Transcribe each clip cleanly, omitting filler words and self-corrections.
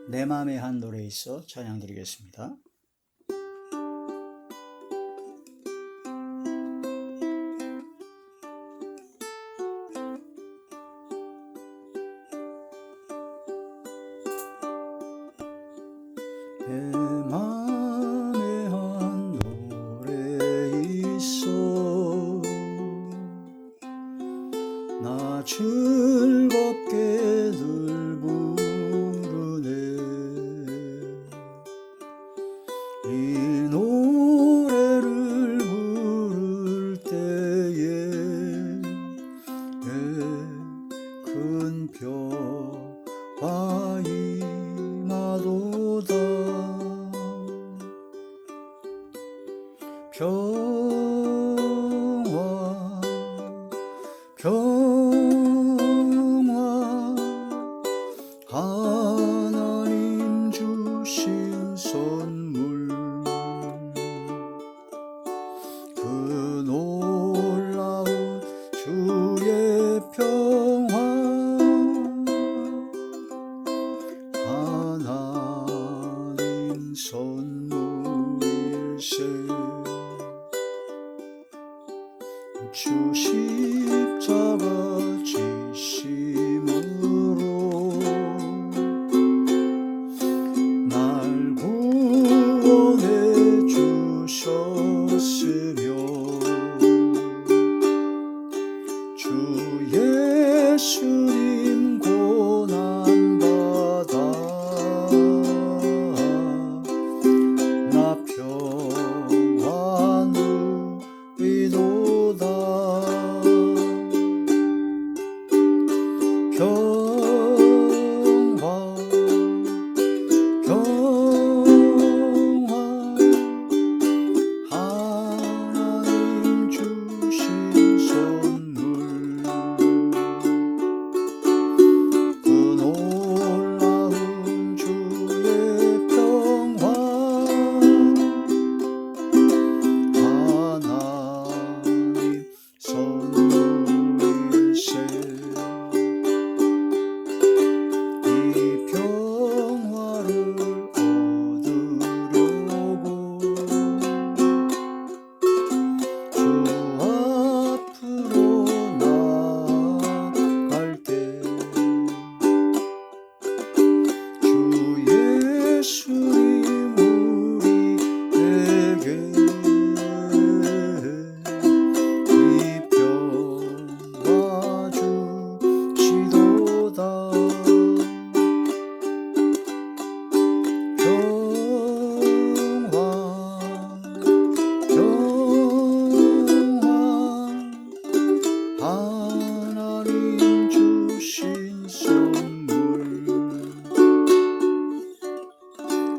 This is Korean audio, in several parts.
내 맘에 한 노래 있어 찬양 드리겠습니다. 내 맘에 한 노래 있어 나 즐겁게들 부르네 이 노래를 부를 때에 큰 표가 임하도다 평화 평화 하나님 주신 선물 그 놀라운 주의 평화 하나님 선물일세 주 십자가 지심으로 날 구원해 주셨으며 주 예수님 고난받아 나 평화 누리도다 평화 평화 하나님 주신 선물 그 놀라운 주의 평화 하나님 선물일세 이 평화를 얻으려고 주 앞으로 나아갈 때 주 예수님 우리에게 이 평화 주시도다 평화 평화 하나님 주신 선물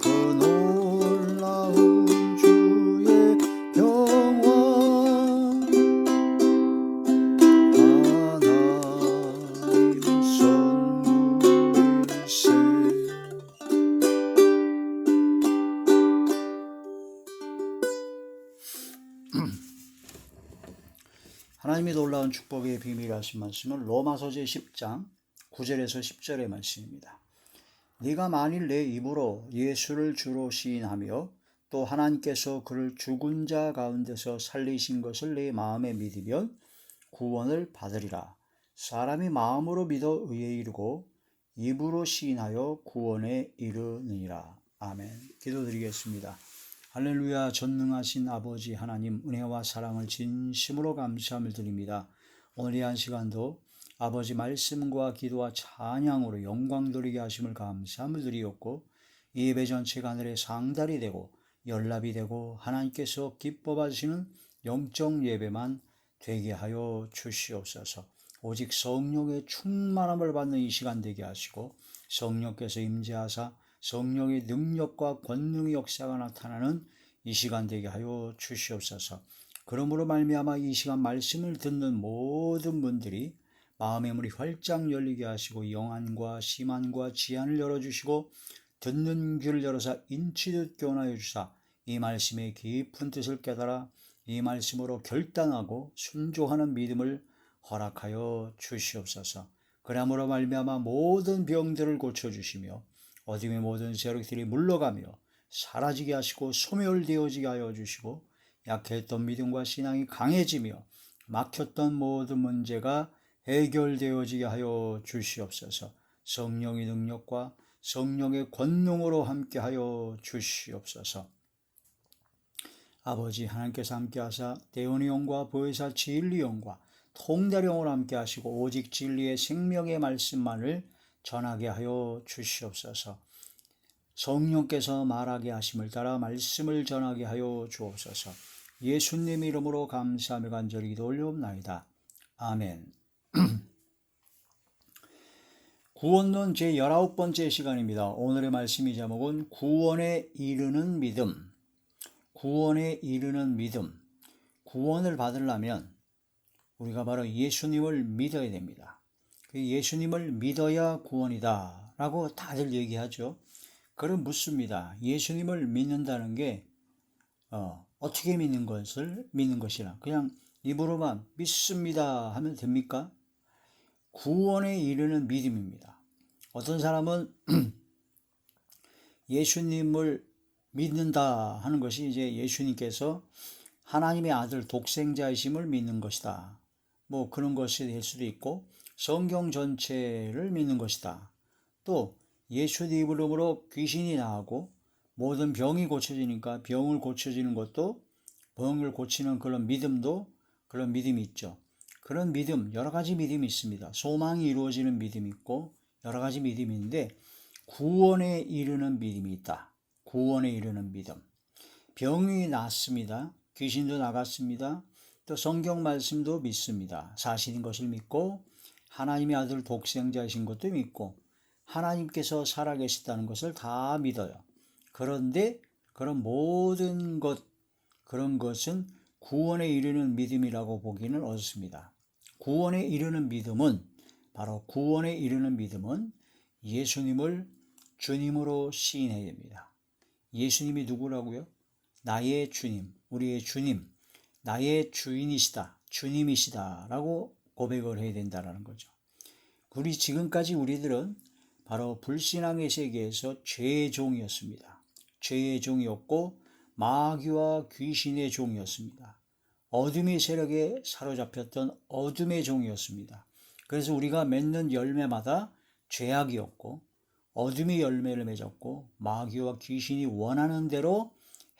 그 놀라운 주의 평화 하나님 선물일세 하나님이 놀라운 축복의 비밀 하신 말씀은 로마서 제10장 9절에서 10절의 말씀입니다. 네가 만일 내 입으로 예수를 주로 시인하며 또 하나님께서 그를 죽은 자 가운데서 살리신 것을 내 마음에 믿으면 구원을 받으리라. 사람이 마음으로 믿어 의에 이르고 입으로 시인하여 구원에 이르느니라. 아멘. 기도드리겠습니다. 할렐루야. 전능하신 아버지 하나님 은혜와 사랑을 진심으로 감사함을 드립니다. 오늘 이 한 시간도 아버지 말씀과 기도와 찬양으로 영광 돌리게 하심을 감사함을 드리옵고 이 예배 전체가 하늘의 상달이 되고 연락이 되고 하나님께서 기뻐 받으시는 영적 예배만 되게 하여 주시옵소서. 오직 성령의 충만함을 받는 이 시간 되게 하시고 성령께서 임재하사 성령의 능력과 권능의 역사가 나타나는 이 시간 되게 하여 주시옵소서. 그러므로 말미암아 이 시간 말씀을 듣는 모든 분들이 마음의 문이 활짝 열리게 하시고 영안과 심안과 지안을 열어주시고 듣는 귀를 열어서 인치듯 교훈하여 주사 이 말씀의 깊은 뜻을 깨달아 이 말씀으로 결단하고 순종하는 믿음을 허락하여 주시옵소서. 그러므로 말미암아 모든 병들을 고쳐주시며 어둠의 모든 세력들이 물러가며 사라지게 하시고 소멸되어지게 하여 주시고 약했던 믿음과 신앙이 강해지며 막혔던 모든 문제가 해결되어지게 하여 주시옵소서. 성령의 능력과 성령의 권능으로 함께하여 주시옵소서. 아버지 하나님께서 함께하사 대원의 영과 보혜사 진리 영과 통달의 영으로 함께하시고 오직 진리의 생명의 말씀만을 전하게 하여 주시옵소서. 성령께서 말하게 하심을 따라 말씀을 전하게 하여 주옵소서. 예수님 이름으로 감사하며 간절히 기도 올려옵나이다. 아멘. 구원론 제19번째 시간입니다. 오늘의 말씀의 제목은 구원에 이르는 믿음. 구원에 이르는 믿음. 구원을 받으려면 우리가 바로 예수님을 믿어야 됩니다. 예수님을 믿어야 구원이다 라고 다들 얘기하죠. 그럼 묻습니다. 예수님을 믿는다는 게 어떻게 믿는 것이라 그냥 입으로만 믿습니다 하면 됩니까? 구원에 이르는 믿음입니다. 어떤 사람은 예수님을 믿는다 하는 것이 이제 예수님께서 하나님의 아들 독생자이심을 믿는 것이다. 뭐 그런 것이 될 수도 있고 성경 전체를 믿는 것이다. 또 예수님 이름으로 귀신이 나가고 모든 병이 고쳐지니까 병을 고쳐지는 것도 병을 고치는 그런 믿음도 그런 믿음이 있죠. 그런 믿음, 여러 가지 믿음이 있습니다. 소망이 이루어지는 믿음이 있고 여러 가지 믿음이 있는데 구원에 이르는 믿음이 있다. 구원에 이르는 믿음. 병이 낫습니다. 귀신도 나갔습니다. 또 성경 말씀도 믿습니다. 사실인 것을 믿고 하나님의 아들 독생자이신 것도 믿고 하나님께서 살아계시다는 것을 다 믿어요. 그런데 그런 모든 그런 것은 구원에 이르는 믿음이라고 보기는 어렵습니다. 구원에 이르는 믿음은 바로 구원에 이르는 믿음은 예수님을 주님으로 시인해야 됩니다. 예수님이 누구라고요? 나의 주님, 우리의 주님, 나의 주인이시다, 주님이시다 라고 고백을 해야 된다는 거죠. 지금까지 우리들은 바로 불신앙의 세계에서 죄의 종이었습니다. 죄의 종이었고 마귀와 귀신의 종이었습니다. 어둠의 세력에 사로잡혔던 어둠의 종이었습니다. 그래서 우리가 맺는 열매마다 죄악이었고 어둠의 열매를 맺었고 마귀와 귀신이 원하는 대로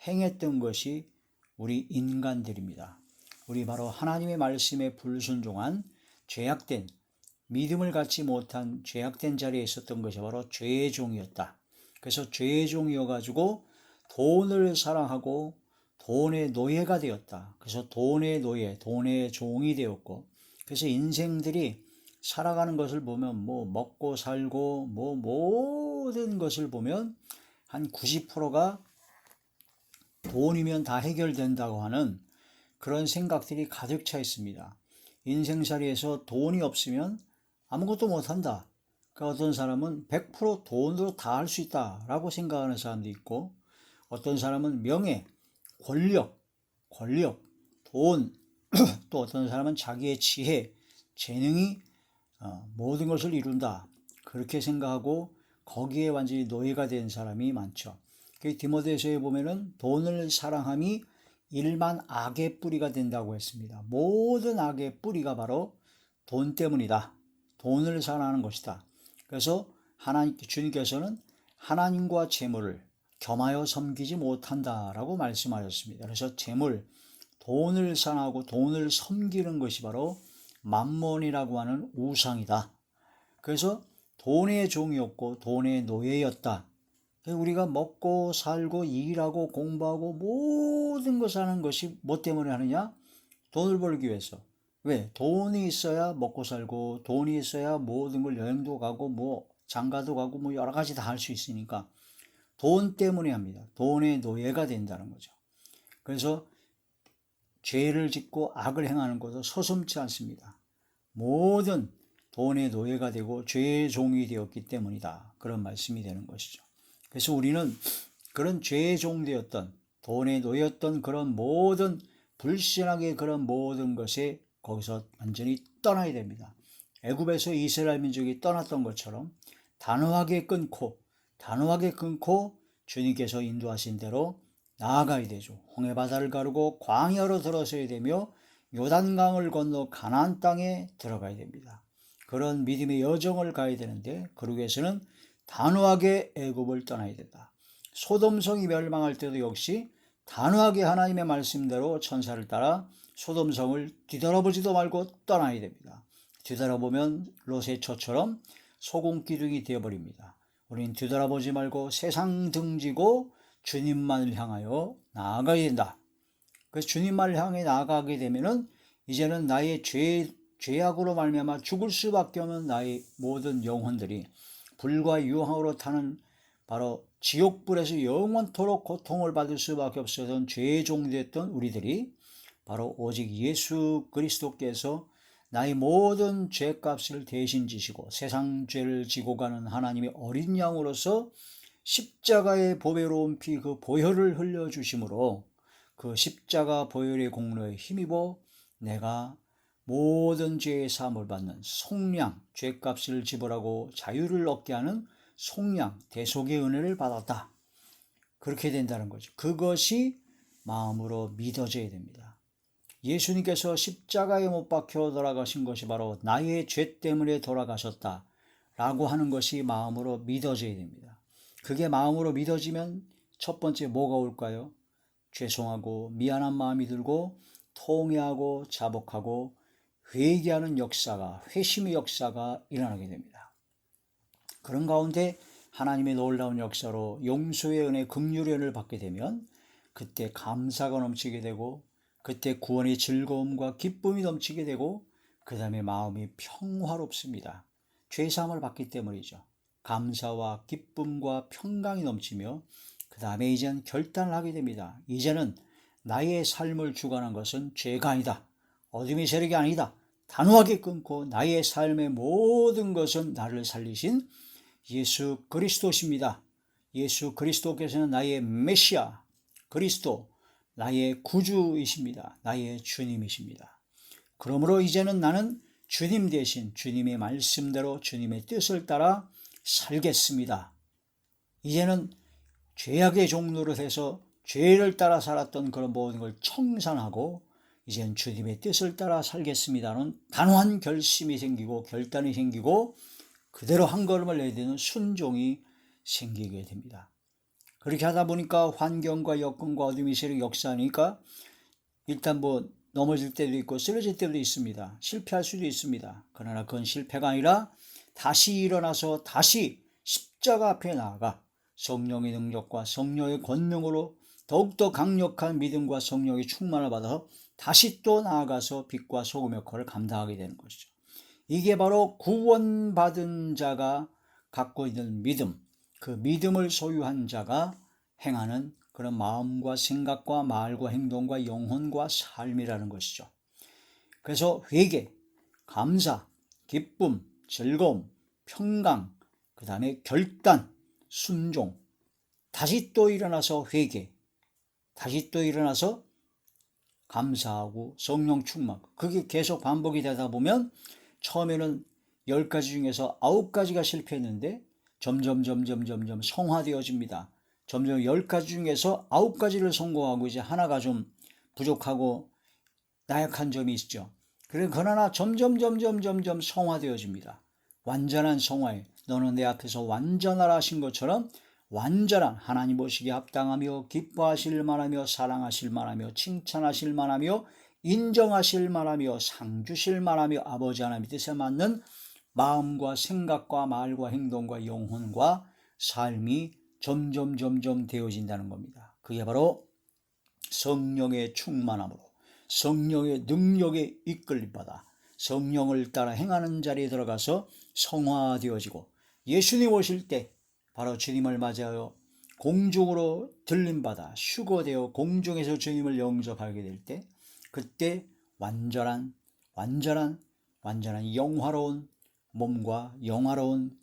행했던 것이 우리 인간들입니다. 우리 바로 하나님의 말씀에 불순종한 죄악된 믿음을 갖지 못한 죄악된 자리에 있었던 것이 바로 죄의 종이었다. 그래서 죄의 종이어가지고 돈을 사랑하고 돈의 노예가 되었다. 그래서 돈의 노예, 돈의 종이 되었고 그래서 인생들이 살아가는 것을 보면 뭐 먹고 살고 뭐 모든 것을 보면 한 90%가 돈이면 다 해결된다고 하는 그런 생각들이 가득 차 있습니다. 인생살이에서 돈이 없으면 아무것도 못한다. 그러니까 어떤 사람은 100% 돈으로 다 할 수 있다라고 생각하는 사람도 있고 어떤 사람은 명예, 권력, 돈, 또 어떤 사람은 자기의 지혜, 재능이 모든 것을 이룬다. 그렇게 생각하고 거기에 완전히 노예가 된 사람이 많죠. 디모데서에 보면은 돈을 사랑함이 일만 악의 뿌리가 된다고 했습니다. 모든 악의 뿌리가 바로 돈 때문이다. 돈을 사랑하는 것이다. 그래서 주님께서는 하나님과 재물을 겸하여 섬기지 못한다라고 말씀하셨습니다. 그래서 재물, 돈을 사랑하고 돈을 섬기는 것이 바로 만몬이라고 하는 우상이다. 그래서 돈의 종이었고 돈의 노예였다. 우리가 먹고 살고 일하고 공부하고 모든 것을 하는 것이 뭐 때문에 하느냐? 돈을 벌기 위해서. 왜? 돈이 있어야 먹고 살고 돈이 있어야 모든 걸 여행도 가고 뭐 장가도 가고 뭐 여러 가지 다 할 수 있으니까 돈 때문에 합니다. 돈의 노예가 된다는 거죠. 그래서 죄를 짓고 악을 행하는 것도 서슴지 않습니다. 모든 돈의 노예가 되고 죄의 종이 되었기 때문이다. 그런 말씀이 되는 것이죠. 그래서 우리는 그런 죄의 종 되었던 돈의 노예였던 그런 모든 불신하게 그런 모든 것에 거기서 완전히 떠나야 됩니다. 애굽에서 이스라엘 민족이 떠났던 것처럼 단호하게 끊고 단호하게 끊고 주님께서 인도하신 대로 나아가야 되죠. 홍해바다를 가르고 광야로 들어서야 되며 요단강을 건너 가나안 땅에 들어가야 됩니다. 그런 믿음의 여정을 가야 되는데 그러기 위해서는 단호하게 애굽을 떠나야 된다. 소돔성이 멸망할 때도 역시 단호하게 하나님의 말씀대로 천사를 따라 소돔성을 뒤돌아보지도 말고 떠나야 됩니다. 뒤돌아보면 롯의 처처럼 소금기둥이 되어버립니다. 우리는 뒤돌아보지 말고 세상 등지고 주님만을 향하여 나아가야 된다. 그래서 주님만을 향해 나아가게 되면은 이제는 나의 죄악으로 말미암아 죽을 수밖에 없는 나의 모든 영혼들이 불과 유황으로 타는 바로 지옥불에서 영원토록 고통을 받을 수밖에 없었던 죄의 종되었던 우리들이 바로 오직 예수 그리스도께서 나의 모든 죄값을 대신 지시고 세상 죄를 지고 가는 하나님의 어린 양으로서 십자가의 보배로운 피 그 보혈을 흘려주심으로 그 십자가 보혈의 공로에 힘입어 내가 모든 죄의 사함을 받는 속량, 죄값을 지불하고 자유를 얻게 하는 속량, 대속의 은혜를 받았다. 그렇게 된다는 거죠. 그것이 마음으로 믿어져야 됩니다. 예수님께서 십자가에 못 박혀 돌아가신 것이 바로 나의 죄 때문에 돌아가셨다라고 하는 것이 마음으로 믿어져야 됩니다. 그게 마음으로 믿어지면 첫 번째 뭐가 올까요? 죄송하고 미안한 마음이 들고 통회하고 자복하고 회개하는 역사가, 회심의 역사가 일어나게 됩니다. 그런 가운데 하나님의 놀라운 역사로 용서의 은혜, 긍휼의 은혜를 받게 되면 그때 감사가 넘치게 되고 그때 구원의 즐거움과 기쁨이 넘치게 되고 그 다음에 마음이 평화롭습니다. 죄사함을 받기 때문이죠. 감사와 기쁨과 평강이 넘치며 그 다음에 이제는 결단을 하게 됩니다. 이제는 나의 삶을 주관한 것은 죄가 아니다. 어둠의 세력이 아니다. 단호하게 끊고 나의 삶의 모든 것은 나를 살리신 예수 그리스도십니다. 예수 그리스도께서는 나의 메시아, 그리스도, 나의 구주이십니다. 나의 주님이십니다. 그러므로 이제는 나는 주님 대신 주님의 말씀대로 주님의 뜻을 따라 살겠습니다. 이제는 죄악의 종로로 해서 죄를 따라 살았던 그런 모든 걸 청산하고 이젠 주님의 뜻을 따라 살겠습니다는 단호한 결심이 생기고 결단이 생기고 그대로 한 걸음을 내야 되는 순종이 생기게 됩니다. 그렇게 하다 보니까 환경과 여건과 어둠의 세력 역사하니까 일단 넘어질 때도 있고 쓰러질 때도 있습니다. 실패할 수도 있습니다. 그러나 그건 실패가 아니라 다시 일어나서 다시 십자가 앞에 나아가 성령의 능력과 성령의 권능으로 더욱더 강력한 믿음과 성령의 충만을 받아서 다시 또 나아가서 빛과 소금 역할을 감당하게 되는 것이죠. 이게 바로 구원받은 자가 갖고 있는 믿음, 그 믿음을 소유한 자가 행하는 그런 마음과 생각과 말과 행동과 영혼과 삶이라는 것이죠. 그래서 회개, 감사, 기쁨, 즐거움, 평강, 그 다음에 결단, 순종, 다시 또 일어나서 회개, 다시 또 일어나서 감사하고 성령 충만, 그게 계속 반복이 되다 보면 처음에는 10가지 중에서 9가지가 실패했는데 점점 성화되어집니다. 점점 10가지 중에서 9가지를 성공하고 이제 하나가 좀 부족하고 나약한 점이 있죠. 그러나 점점 성화되어집니다. 완전한 성화에 너는 내 앞에서 완전하라 하신 것처럼 완전한 하나님 보시기에 합당하며 기뻐하실 만하며 사랑하실 만하며 칭찬하실 만하며 인정하실 만하며 상 주실 만하며 아버지 하나님의 뜻에 맞는 마음과 생각과 말과 행동과 영혼과 삶이 점점 되어진다는 겁니다. 그게 바로 성령의 충만함으로 성령의 능력에 이끌림받아 성령을 따라 행하는 자리에 들어가서 성화되어지고 예수님 오실 때 바로 주님을 맞이하여 공중으로 들림받아 휴거되어 공중에서 주님을 영접하게 될 때 그때 완전한 영화로운 몸과 영화로운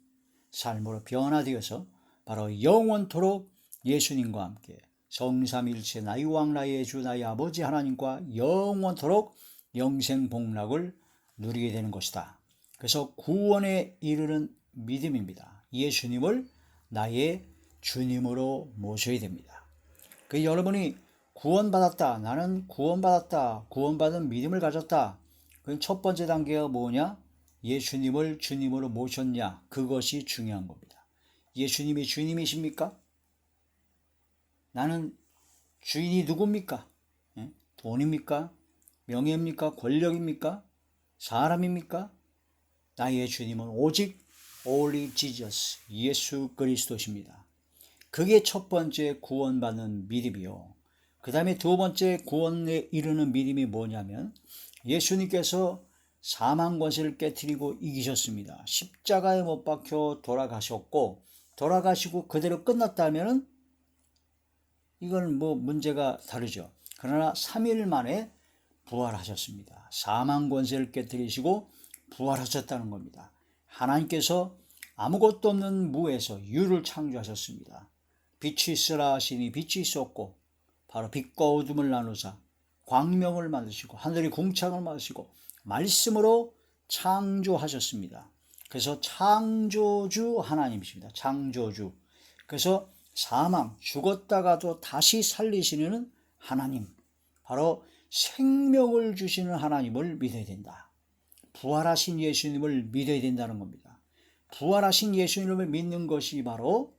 삶으로 변화되어서 바로 영원토록 예수님과 함께 성삼일체 나의 왕 나의 주 나의 아버지 하나님과 영원토록 영생복락을 누리게 되는 것이다. 그래서 구원에 이르는 믿음입니다. 예수님을 나의 주님으로 모셔야 됩니다. 그 여러분이 구원받았다, 나는 구원받았다, 구원받은 믿음을 가졌다. 그 첫 번째 단계가 뭐냐? 예수님을 주님으로 모셨냐? 그것이 중요한 겁니다. 예수님이 주님이십니까? 나는 주인이 누굽니까? 돈입니까? 명예입니까? 권력입니까? 사람입니까? 나의 주님은 오직 Only Jesus, 예수 그리스도십니다. 그게 첫 번째 구원받는 믿음이요. 그 다음에 두 번째 구원에 이르는 믿음이 뭐냐면 예수님께서 사망 권세를 깨뜨리고 이기셨습니다. 십자가에 못 박혀 돌아가셨고, 돌아가시고 그대로 끝났다면 이건 뭐 문제가 다르죠. 그러나 3일 만에 부활하셨습니다. 사망 권세를 깨뜨리시고 부활하셨다는 겁니다. 하나님께서 아무것도 없는 무에서 유를 창조하셨습니다. 빛이 있으라 하시니 빛이 있었고, 바로 빛과 어둠을 나누사 광명을 만드시고 하늘이 궁창을 만드시고 말씀으로 창조하셨습니다. 그래서 창조주 하나님이십니다. 창조주. 그래서 사망, 죽었다가도 다시 살리시는 하나님, 바로 생명을 주시는 하나님을 믿어야 된다. 부활하신 예수님을 믿어야 된다는 겁니다. 부활하신 예수님을 믿는 것이 바로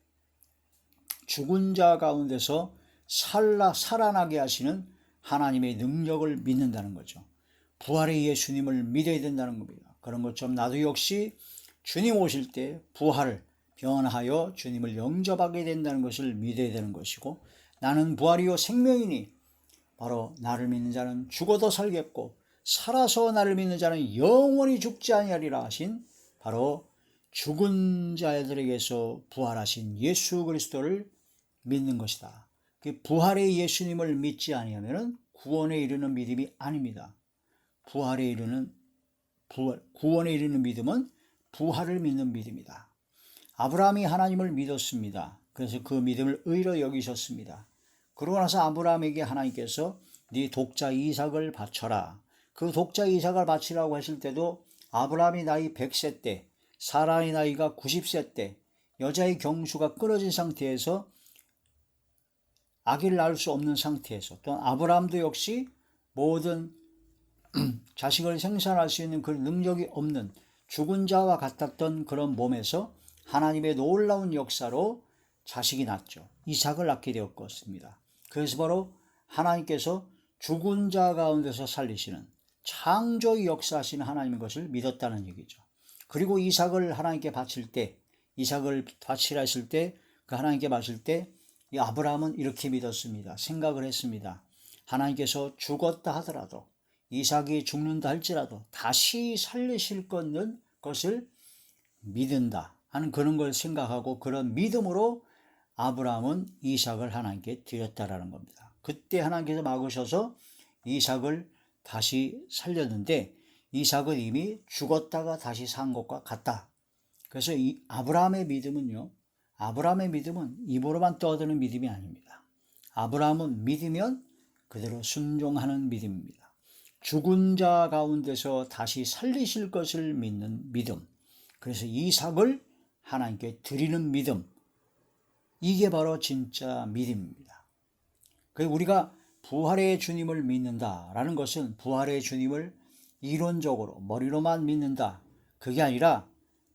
죽은 자 가운데서 살아나게 하시는 하나님의 능력을 믿는다는 거죠. 부활의 예수님을 믿어야 된다는 겁니다. 그런 것처럼 나도 역시 주님 오실 때 부활을 변하여 주님을 영접하게 된다는 것을 믿어야 되는 것이고, 나는 부활이요 생명이니 바로 나를 믿는 자는 죽어도 살겠고 살아서 나를 믿는 자는 영원히 죽지 아니하리라 하신 바로 죽은 자들에게서 부활하신 예수 그리스도를 믿는 것이다. 그 부활의 예수님을 믿지 아니하면 구원에 이르는 믿음이 아닙니다. 구원에 이르는 믿음은 부활을 믿는 믿음이다. 아브라함이 하나님을 믿었습니다. 그래서 그 믿음을 의로 여기셨습니다. 그러고 나서 아브라함에게 하나님께서 네 독자 이삭을 바쳐라. 그 독자 이삭을 바치라고 했을 때도 아브라함이 나이 100세 때, 사라의 나이가 90세 때, 여자의 경수가 끊어진 상태에서 아기를 낳을 수 없는 상태에서, 또 아브라함도 역시 모든 자식을 생산할 수 있는 그 능력이 없는 죽은 자와 같았던 그런 몸에서 하나님의 놀라운 역사로 자식이 낳죠. 이삭을 낳게 되었습니다. 그래서 바로 하나님께서 죽은 자 가운데서 살리시는 창조의 역사하시는 하나님인 것을 믿었다는 얘기죠. 그리고 이삭을 하나님께 바칠 때, 이삭을 바치라 했을 때, 그 하나님께 바칠 때 이 아브라함은 이렇게 믿었습니다. 생각을 했습니다. 하나님께서 죽었다 하더라도, 이삭이 죽는다 할지라도 다시 살리실 것을 믿는다 하는 그런 걸 생각하고, 그런 믿음으로 아브라함은 이삭을 하나님께 드렸다라는 겁니다. 그때 하나님께서 막으셔서 이삭을 다시 살렸는데, 이삭은 이미 죽었다가 다시 산 것과 같다. 그래서 이 아브라함의 믿음은 입으로만 떠드는 믿음이 아닙니다. 아브라함은 믿으면 그대로 순종하는 믿음입니다. 죽은 자 가운데서 다시 살리실 것을 믿는 믿음. 그래서 이삭을 하나님께 드리는 믿음. 이게 바로 진짜 믿음입니다. 우리가 부활의 주님을 믿는다라는 것은 부활의 주님을 이론적으로 머리로만 믿는다, 그게 아니라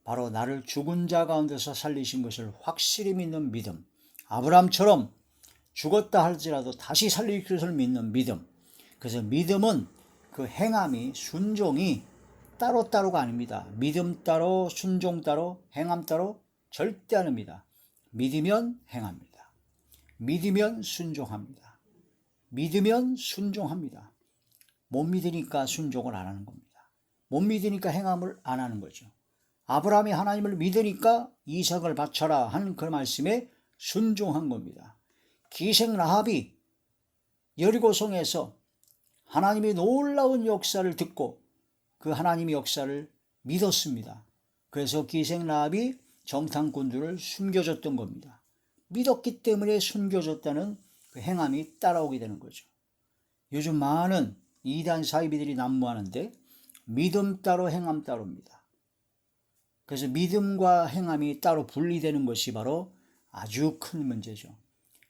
바로 나를 죽은 자 가운데서 살리신 것을 확실히 믿는 믿음. 아브라함처럼 죽었다 할지라도 다시 살릴 것을 믿는 믿음. 그래서 믿음은 그 행함이, 순종이 따로따로가 아닙니다. 믿음 따로, 순종 따로, 행함 따로 절대 아닙니다. 믿으면 행합니다. 믿으면 순종합니다. 믿으면 순종합니다. 못 믿으니까 순종을 안 하는 겁니다. 못 믿으니까 행함을 안 하는 거죠. 아브라함이 하나님을 믿으니까 이삭을 바쳐라 하는 그 말씀에 순종한 겁니다. 기생 라합이 여리고성에서 하나님의 놀라운 역사를 듣고 그 하나님의 역사를 믿었습니다. 그래서 기생 라합이 정탐꾼들을 숨겨줬던 겁니다. 믿었기 때문에 숨겨줬다는 그 행함이 따라오게 되는 거죠. 요즘 많은 이단 사이비들이 난무하는데 믿음 따로 행함 따로입니다. 그래서 믿음과 행함이 따로 분리되는 것이 바로 아주 큰 문제죠.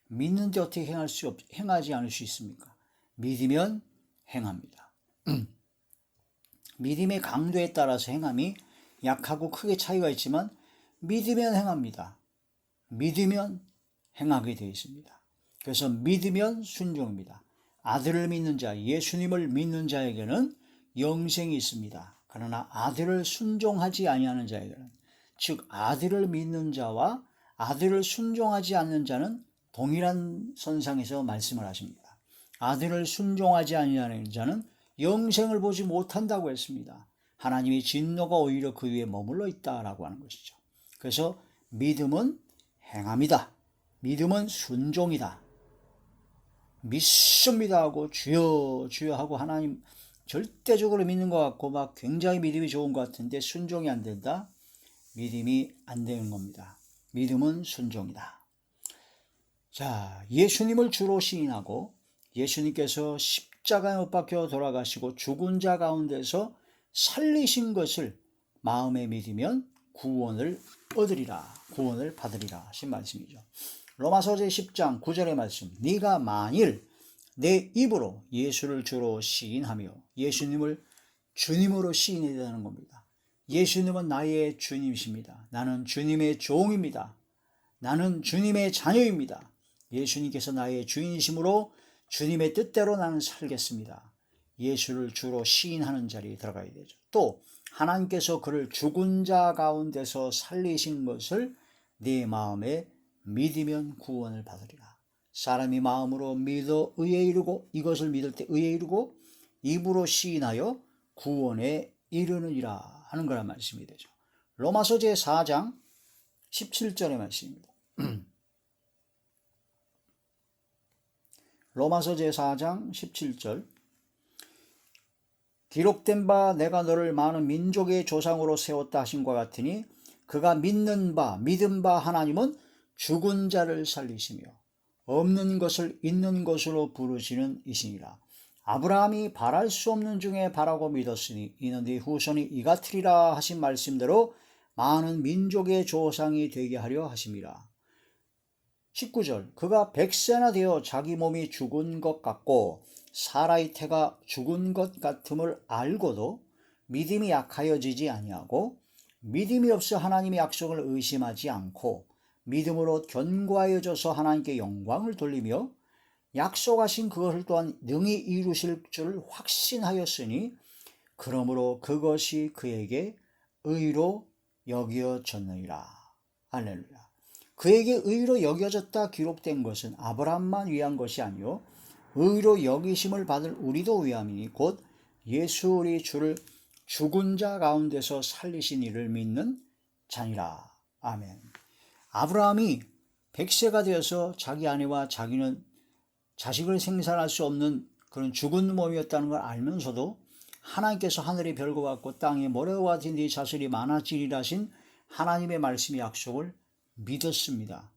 믿는데 어떻게 행하지 않을 수 있습니까? 믿으면 행합니다. 믿음의 강도에 따라서 행함이 약하고 크게 차이가 있지만 믿으면 행합니다. 믿으면 행하게 되어 있습니다. 그래서 믿으면 순종입니다. 아들을 믿는 자, 예수님을 믿는 자에게는 영생이 있습니다. 그러나 아들을 순종하지 아니하는 자에게는, 즉 아들을 믿는 자와 아들을 순종하지 않는 자는 동일한 선상에서 말씀을 하십니다. 아들을 순종하지 아니하는 자는 영생을 보지 못한다고 했습니다. 하나님의 진노가 오히려 그 위에 머물러 있다라고 하는 것이죠. 그래서 믿음은 행함이다. 믿음은 순종이다. 믿습니다 하고 주여 주여 하고 하나님 절대적으로 믿는 것 같고 막 굉장히 믿음이 좋은 것 같은데 순종이 안 된다. 믿음이 안 되는 겁니다. 믿음은 순종이다. 자, 예수님을 주로 시인하고 예수님께서 십자가에 못 박혀 돌아가시고 죽은 자 가운데서 살리신 것을 마음에 믿으면 구원을 얻으리라, 구원을 받으리라 하신 말씀이죠. 로마서 제10장 9절의 말씀, 네가 만일 내 입으로 예수를 주로 시인하며, 예수님을 주님으로 시인해야 되는 겁니다. 예수님은 나의 주님이십니다. 나는 주님의 종입니다. 나는 주님의 자녀입니다. 예수님께서 나의 주인이시므로 주님의 뜻대로 나는 살겠습니다. 예수를 주로 시인하는 자리에 들어가야 되죠. 또 하나님께서 그를 죽은 자 가운데서 살리신 것을 네 마음에 믿으면 구원을 받으리라. 사람이 마음으로 믿어 의에 이르고, 이것을 믿을 때 의에 이르고 입으로 시인하여 구원에 이르느니라 하는 거란 말씀이 되죠. 로마서 제4장 17절의 말씀입니다. 로마서 제4장 17절, 기록된 바 내가 너를 많은 민족의 조상으로 세웠다 하신 것 같으니 그가 믿는 바 믿은 바 하나님은 죽은 자를 살리시며 없는 것을 있는 것으로 부르시는 이시니라. 아브라함이 바랄 수 없는 중에 바라고 믿었으니 이는 네 후손이 이같으리라 하신 말씀대로 많은 민족의 조상이 되게 하려 하심이라. 19절, 그가 100세나 되어 자기 몸이 죽은 것 같고 사라의 태가 죽은 것 같음을 알고도 믿음이 약하여지지 아니하고 믿음이 없어 하나님의 약속을 의심하지 않고 믿음으로 견고하여져서 하나님께 영광을 돌리며 약속하신 그것을 또한 능히 이루실 줄 확신하였으니 그러므로 그것이 그에게 의로 여겨졌느니라. 할렐루야. 그에게 의로 여겨졌다 기록된 것은 아브라함만 위한 것이 아니요 의로 여기심을 받을 우리도 위함이니 곧 예수 우리 주를 죽은 자 가운데서 살리신 이를 믿는 자니라. 아멘. 아브라함이 100세가 되어서 자기 아내와 자기는 자식을 생산할 수 없는 그런 죽은 몸이었다는 걸 알면서도 하나님께서 하늘의 별과 같고 땅의 모래와 같은 네 자손이 많아지리라 하신 하나님의 말씀의 약속을 믿었습니다.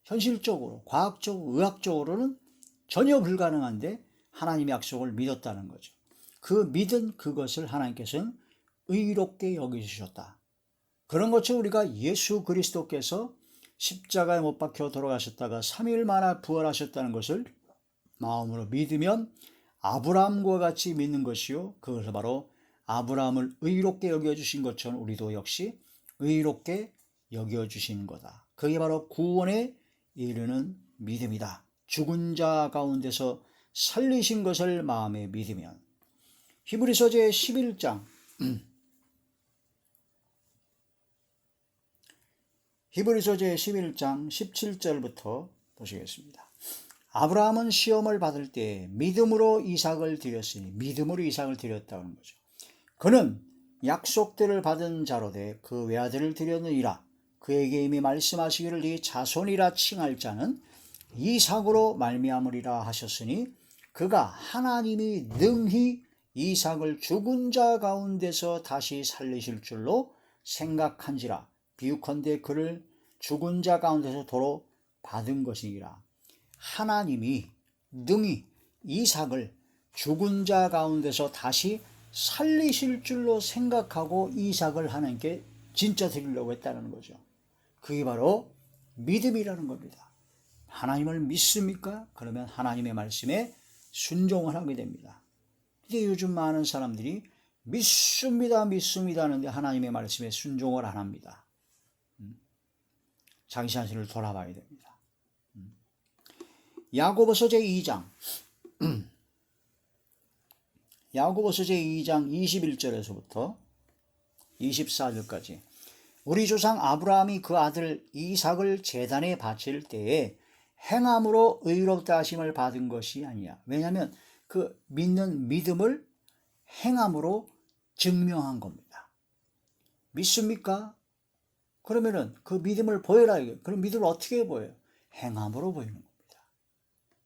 현실적으로, 과학적으로, 의학적으로는 전혀 불가능한데 하나님의 약속을 믿었다는 거죠. 그 믿은 그것을 하나님께서는 의롭게 여기주셨다. 그런 것처럼 우리가 예수 그리스도께서 십자가에 못 박혀 돌아가셨다가 3일 만에 부활하셨다는 것을 마음으로 믿으면 아브라함과 같이 믿는 것이요, 그것을 바로 아브라함을 의롭게 여겨주신 것처럼 우리도 역시 의롭게 여겨주시는 거다. 그게 바로 구원에 이르는 믿음이다. 죽은 자 가운데서 살리신 것을 마음에 믿으면. 히브리서 제11장 히브리서 제11장 17절부터 보시겠습니다. 아브라함은 시험을 받을 때 믿음으로 이삭을 드렸으니, 믿음으로 이삭을 드렸다는 거죠. 그는 약속들을 받은 자로 돼 그 외아들을 드렸느니라. 그에게 이미 말씀하시기를 네 자손이라 칭할 자는 이삭으로 말미암으리라 하셨으니 그가 하나님이 능히 이삭을 죽은 자 가운데서 다시 살리실 줄로 생각한지라. 비유컨대 그를 죽은 자 가운데서 도로 받은 것이니라. 하나님이 능히 이삭을 죽은 자 가운데서 다시 살리실 줄로 생각하고 이삭을 하나님께 진짜 드리려고 했다는 거죠. 그게 바로 믿음이라는 겁니다. 하나님을 믿습니까? 그러면 하나님의 말씀에 순종을 하게 됩니다. 근데 요즘 많은 사람들이 믿습니다 하는데 하나님의 말씀에 순종을 안 합니다. 자기 자신을 돌아봐야 됩니다. 야고보서 제2장 야고보서 제2장 21절에서부터 24절까지 우리 조상 아브라함이 그 아들 이삭을 제단에 바칠 때에 행함으로 의롭다 하심을 받은 것이 아니야. 왜냐하면 그 믿는 믿음을 행함으로 증명한 겁니다. 믿습니까? 그러면은 그 믿음을 보여라. 그럼 믿음을 어떻게 보여요? 행함으로 보이는 겁니다.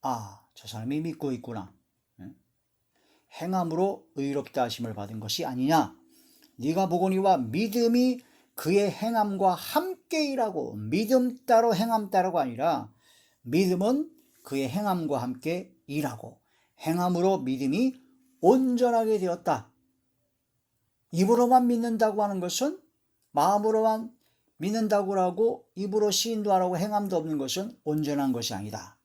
아, 저 사람이 믿고 있구나. 행함으로 의롭다 하심을 받은 것이 아니냐. 네가 보거니와 믿음이 그의 행함과 함께 일하고, 믿음 따로 행함 따로가 아니라 믿음은 그의 행함과 함께 일하고 행함으로 믿음이 온전하게 되었다. 입으로만 믿는다고 하는 것은, 마음으로만 믿는다고 하고 입으로 시인도 하라고 행함도 없는 것은 온전한 것이 아니다.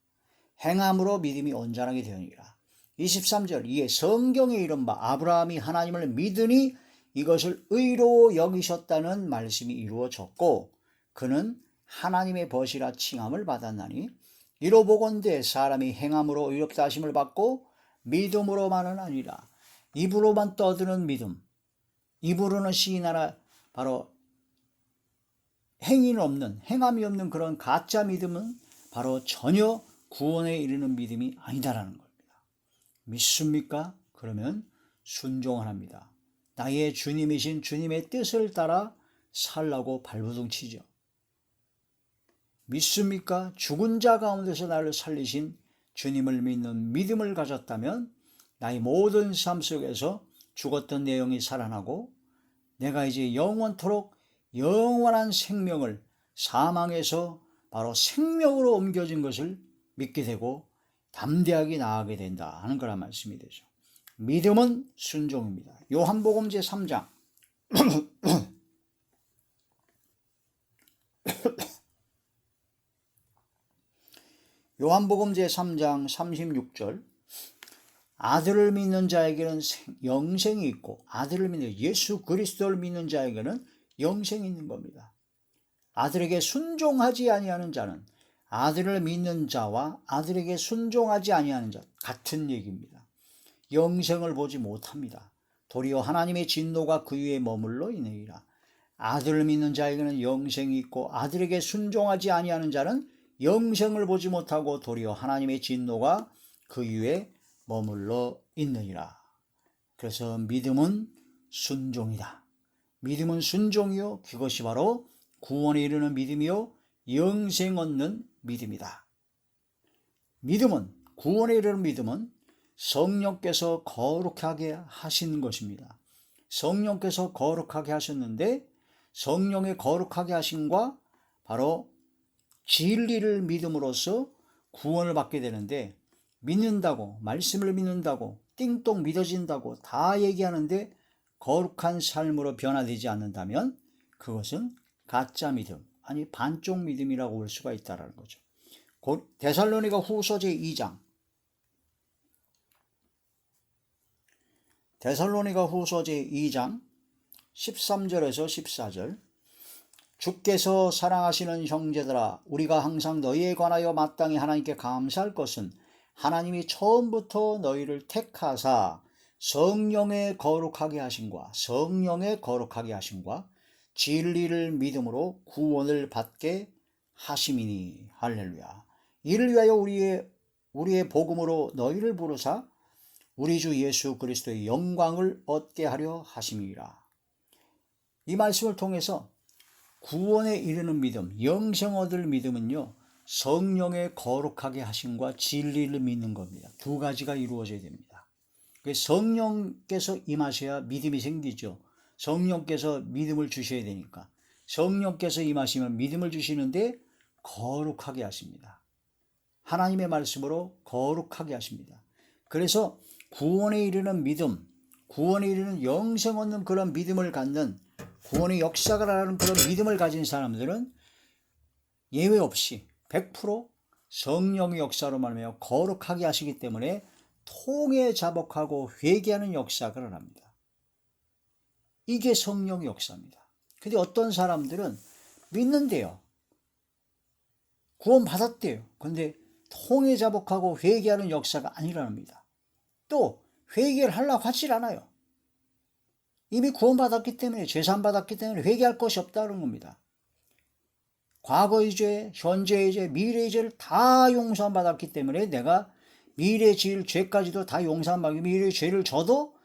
행함으로 믿음이 온전하게 되느니라. 23절 이에 성경에 이른 바 아브라함이 하나님을 믿으니 이것을 의로 여기셨다는 말씀이 이루어졌고 그는 하나님의 벗이라 칭함을 받았나니 이로 보건대 사람이 행함으로 의롭다 하심을 받고 믿음으로만은 아니라 입으로만 떠드는 믿음, 입으로는 시인하나 바로 행위는 없는, 행함이 없는 그런 가짜 믿음은 바로 전혀 구원에 이르는 믿음이 아니다라는 겁니다. 믿습니까? 그러면 순종을 합니다. 나의 주님이신 주님의 뜻을 따라 살라고 발버둥 치죠. 믿습니까? 죽은 자 가운데서 나를 살리신 주님을 믿는 믿음을 가졌다면 나의 모든 삶 속에서 죽었던 내용이 살아나고 내가 이제 영원토록 영원한 생명을 사망에서 바로 생명으로 옮겨진 것을 믿게 되고 담대하게 나아가게 된다 하는 거란 말씀이 되죠. 믿음은 순종입니다. 요한복음 제3장 요한복음 제3장 36절 아들을 믿는 자에게는 영생이 있고 아들을 믿는 예수 그리스도를 믿는 자에게는 영생이 있는 겁니다. 아들에게 순종하지 아니하는 자는 아들을 믿는 자와 아들에게 순종하지 아니하는 자 같은 얘기입니다. 영생을 보지 못합니다. 도리어 하나님의 진노가 그 위에 머물러 있느니라. 아들을 믿는 자에게는 영생이 있고 아들에게 순종하지 아니하는 자는 영생을 보지 못하고 도리어 하나님의 진노가 그 위에 머물러 있느니라. 그래서 믿음은 순종이다. 믿음은 순종이요 그것이 바로 구원에 이르는 믿음이요 영생 얻는 믿음이다. 믿음은, 구원에 이르는 믿음은 성령께서 거룩하게 하신 것입니다. 성령께서 거룩하게 하셨는데 성령의 거룩하게 하심과 바로 진리를 믿음으로써 구원을 받게 되는데 믿는다고, 말씀을 믿는다고, 띵동 믿어진다고 다 얘기하는데 거룩한 삶으로 변화되지 않는다면 그것은 가짜 믿음, 아니 반쪽 믿음이라고 볼 수가 있다는 거죠. 데살로니가 후서 제2장 데살로니가 후서 제2장 13절에서 14절 주께서 사랑하시는 형제들아 우리가 항상 너희에 관하여 마땅히 하나님께 감사할 것은 하나님이 처음부터 너희를 택하사 성령의 거룩하게 하심과 진리를 믿음으로 구원을 받게 하심이니. 할렐루야. 이를 위하여 우리의 복음으로 너희를 부르사 우리 주 예수 그리스도의 영광을 얻게 하려 하심이라. 이 말씀을 통해서 구원에 이르는 믿음, 영생 얻을 믿음은요 성령의 거룩하게 하심과 진리를 믿는 겁니다. 두 가지가 이루어져야 됩니다. 성령께서 임하셔야 믿음이 생기죠. 성령께서 믿음을 주셔야 되니까 성령께서 임하시면 믿음을 주시는데 거룩하게 하십니다. 하나님의 말씀으로 거룩하게 하십니다. 그래서 구원에 이르는 믿음, 구원에 이르는 영생 얻는 그런 믿음을 갖는, 구원의 역사가 나는 그런 믿음을 가진 사람들은 예외 없이 100% 성령의 역사로 말하며 거룩하게 하시기 때문에 통해 자복하고 회개하는 역사가 일어납니다. 이게 성령의 역사입니다. 근데 어떤 사람들은 믿는데요. 구원 받았대요. 근데 통해 자복하고 회개하는 역사가 안 일어납니다. 또 회개를 하려고 하질 않아요. 이미 구원받았기 때문에, 죄산받았기 때문에 회개할 것이 없다는 겁니다. 과거의 죄, 현재의 죄, 미래의 죄를 다 용서받았기 때문에 내가 미래에 지을 죄까지도 다 용서받고 미래의 죄를 져도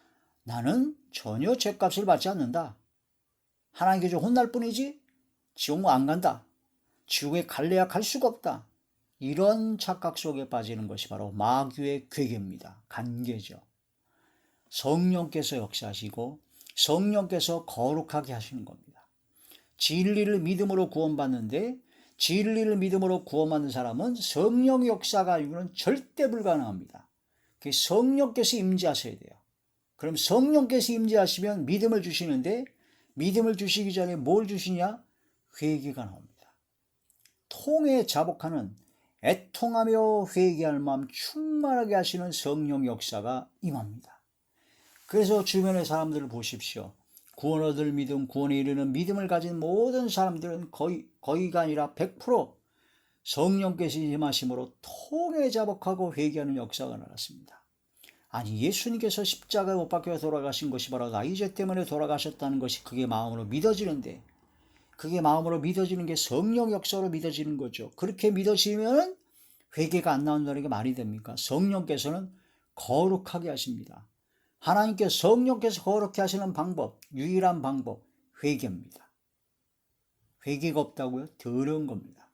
나는 전혀 죄값을 받지 않는다. 하나님께 좀 혼날 뿐이지 지옥 안 간다. 지옥에 갈래야 갈 수가 없다. 이런 착각 속에 빠지는 것이 바로 마귀의 괴계입니다. 간계죠. 성령께서 역사하시고 성령께서 거룩하게 하시는 겁니다. 진리를 믿음으로 구원받는데 진리를 믿음으로 구원받는 사람은 성령의 역사가 아니고는 절대 불가능합니다. 성령께서 임재하셔야 돼요. 그럼 성령께서 임재하시면 믿음을 주시는데 믿음을 주시기 전에 뭘 주시냐? 회개가 나옵니다. 통해 자복하는 애통하며 회개할 마음 충만하게 하시는 성령 역사가 임합니다. 그래서 주변의 사람들을 보십시오. 구원 얻을 믿음, 구원에 이르는 믿음을 가진 모든 사람들은 거의가 아니라 100% 성령께서 임하심으로 통해 자복하고 회개하는 역사가 나왔습니다. 아니, 예수님께서 십자가에 못 박혀 돌아가신 것이 바로 나의 죄 때문에 돌아가셨다는 것이 그게 마음으로 믿어지는데, 그게 마음으로 믿어지는 게 성령 역사로 믿어지는 거죠. 그렇게 믿어지면 회개가 안 나온다는 게 말이 됩니까? 성령께서는 거룩하게 하십니다. 하나님께 성령께서 거룩해 하시는 방법, 유일한 방법, 회개입니다. 회개가 없다고요? 더러운 겁니다.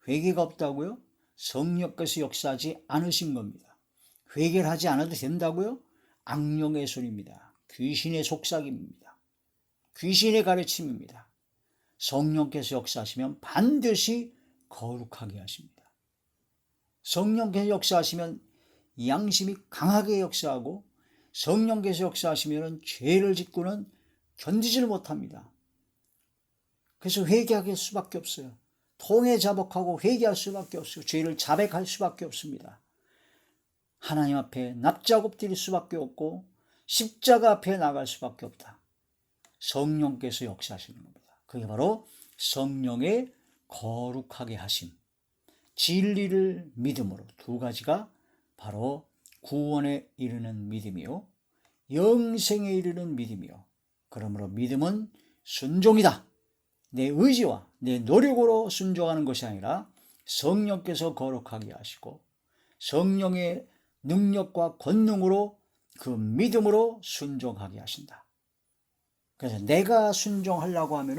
회개가 없다고요? 성령께서 역사하지 않으신 겁니다. 회개를 하지 않아도 된다고요? 악령의 소리입니다. 귀신의 속삭임입니다. 귀신의 가르침입니다. 성령께서 역사하시면 반드시 거룩하게 하십니다. 성령께서 역사하시면 양심이 강하게 역사하고 성령께서 역사하시면 죄를 짓고는 견디질 못합니다. 그래서 회개할 수밖에 없어요. 통해 자복하고 회개할 수밖에 없어요. 죄를 자백할 수밖에 없습니다. 하나님 앞에 납작 엎드릴 수밖에 없고 십자가 앞에 나갈 수밖에 없다. 성령께서 역사하시는 겁니다. 그게 바로 성령의 거룩하게 하심, 진리를 믿음으로 두 가지가 바로 구원에 이르는 믿음이요 영생에 이르는 믿음이요. 그러므로 믿음은 순종이다. 내 의지와 내 노력으로 순종하는 것이 아니라 성령께서 거룩하게 하시고 성령의 능력과 권능으로 그 믿음으로 순종하게 하신다. 그래서 내가 순종하려고 하면